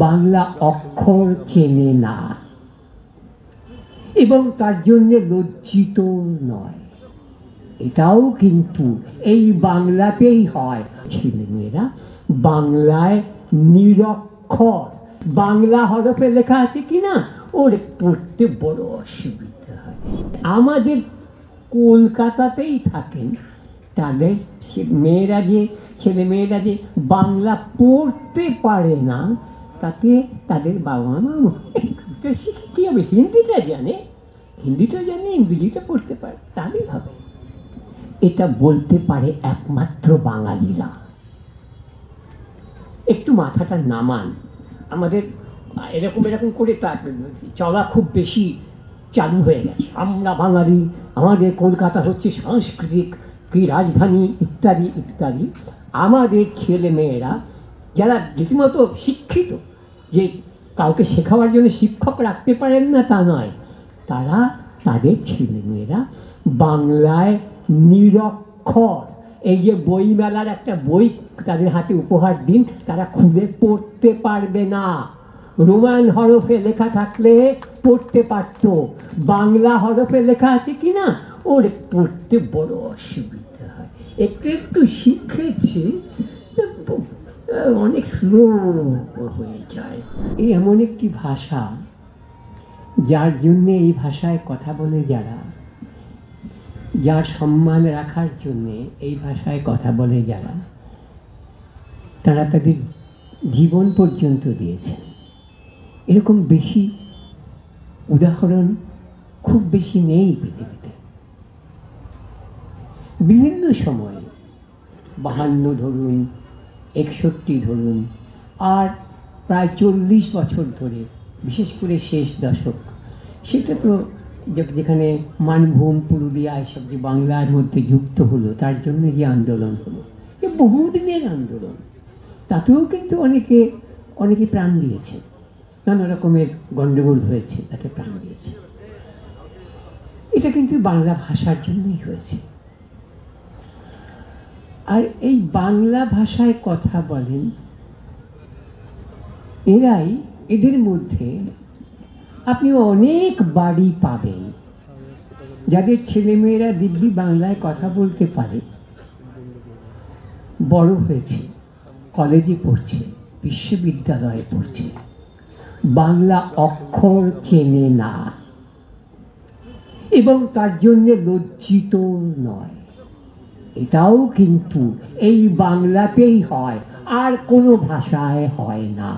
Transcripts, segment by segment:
বাংলা অক্ষর চেনে না এবং তার জন্য লজ্জিত নয়। এটাও কিন্তু এই বাংলাতেই হয়। ছেলেমেয়েরা বাংলায় নিরক্ষর, বাংলা হরফে লেখা আছে কিনা ওর পড়তে বড় অসুবিধা হয়। আমাদের কলকাতাতেই থাকেন, তাদের ছেলেমেয়েরা যে বাংলা পড়তে পারে না, তাতে তাদের বাবা মা শিখে কী হবে? হিন্দিটা জানে, ইংরেজিটা পড়তে পারে, তাহলেই হবে। এটা বলতে পারে একমাত্র বাঙালিরা। একটু মাথাটা নামান। আমাদের এরকম করে চলা খুব বেশি চালু হয়ে গেছে। আমরা বাঙালি, আমাদের কলকাতা হচ্ছে সাংস্কৃতিক কি রাজধানী, ইত্যাদি ইত্যাদি। আমাদের ছেলেমেয়েরা যারা রীতিমতো শিক্ষিত, যে কাউকে শেখাবার জন্য শিক্ষক রাখতে পারেন না তা নয়, তাদের ছেলেমেয়েরা বাংলায় নিরক্ষর। এই যে বইমেলার একটা বই তাদের হাতে উপহার দিন, তারা খুলে পড়তে পারবে না। রোমান হরফে লেখা থাকলে পড়তে পারত, বাংলা হরফে লেখা আছে কিনা ওর পড়তে বড় অসুবিধা হয়। একটু শিখেছে, অনেক স্লো হয়ে যায়। এই এমন একটি ভাষা, যার জন্যে এই ভাষায় কথা বলে যার সম্মান রাখার জন্যে এই ভাষায় কথা বলে তারা তাদের জীবন পর্যন্ত দিয়েছে। এরকম বেশি উদাহরণ খুব বেশি নেই পৃথিবীতে। বিভিন্ন সময়ে 52 ধরুন, 61 ধরুন, আর প্রায় 40 বছর ধরে, বিশেষ করে শেষ দশক, সেটা তো যেখানে মানভূম, পুরুলিয়া এসব যে বাংলার মধ্যে যুক্ত হলো, তার জন্য যে আন্দোলন হলো, যে বহুদিনের আন্দোলন, তাতেও কিন্তু অনেকে প্রাণ দিয়েছে, নানা রকমের গণ্ডগোল হয়েছে, তাতে প্রাণ দিয়েছে। এটা কিন্তু বাংলা ভাষার জন্যই হয়েছে। আর এই বাংলা ভাষায় কথা বলেন এদের মধ্যে আপনি অনেক বাড়ি পাবেন যাদের ছেলেমেয়েরা দিব্যি বাংলায় কথা বলতে পারে, বড় হয়েছে, কলেজে পড়ছে, বিশ্ববিদ্যালয়ে পড়ছে, বাংলা অক্ষর চেনে না এবং তার জন্য লজ্জিত নয়। এটাও কিন্তু এই বাংলাতেই হয়, আর কোনো ভাষায় হয় না।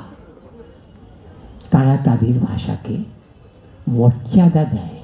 তারা তাদের ভাষাকে মর্যাদা দেয়।